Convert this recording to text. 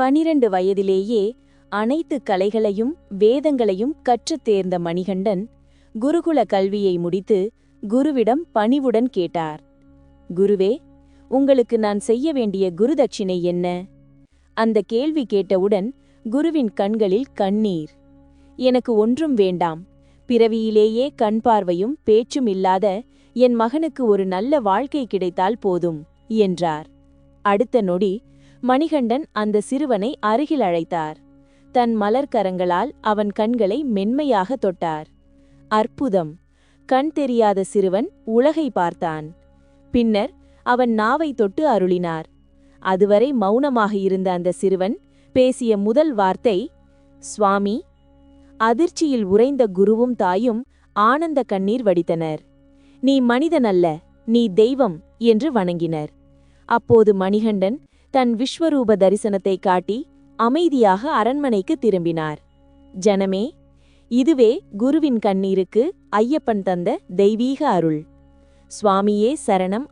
12 வயதிலேயே அனைத்து கலைகளையும் வேதங்களையும் கற்றுத் தேர்ந்த மணிகண்டன் குருகுல கல்வியை முடித்து குருவிடம் பணிவுடன் கேட்டார். குருவே, உங்களுக்கு நான் செய்ய வேண்டிய குருதட்சிணை என்ன? அந்த கேள்வி கேட்டவுடன் குருவின் கண்களில் கண்ணீர். எனக்கு ஒன்றும் வேண்டாம். பிறவியிலேயே கண் பார்வையும் பேச்சும் இல்லாத என் மகனுக்கு ஒரு நல்ல வாழ்க்கை கிடைத்தால் போதும் என்றார். அடுத்த நொடி மணிகண்டன் அந்த சிறுவனை அருகில் அழைத்தார். தன் மலர்கரங்களால் அவன் கண்களை மென்மையாக தொட்டார். அற்புதம்! கண் தெரியாத சிறுவன் உலகை பார்த்தான். பின்னர் அவன் நாவை தொட்டு அருளினார். அதுவரை மௌனமாக இருந்த அந்த சிறுவன் பேசிய முதல் வார்த்தை, சுவாமி. அதிர்ச்சியில் உறைந்த குருவும் தாயும் ஆனந்த கண்ணீர் வடித்தனர். நீ மனிதனல்ல, நீ தெய்வம் என்று வணங்கினர். அப்போது மணிகண்டன் தன் விஸ்வரூப தரிசனத்தை காட்டி அமைதியாக அரண்மனைக்கு திரும்பினார். ஜனமே, இதுவே குருவின் கண்ணீருக்கு ஐயப்பன் தந்த தெய்வீக அருள். சுவாமியே சரணம்.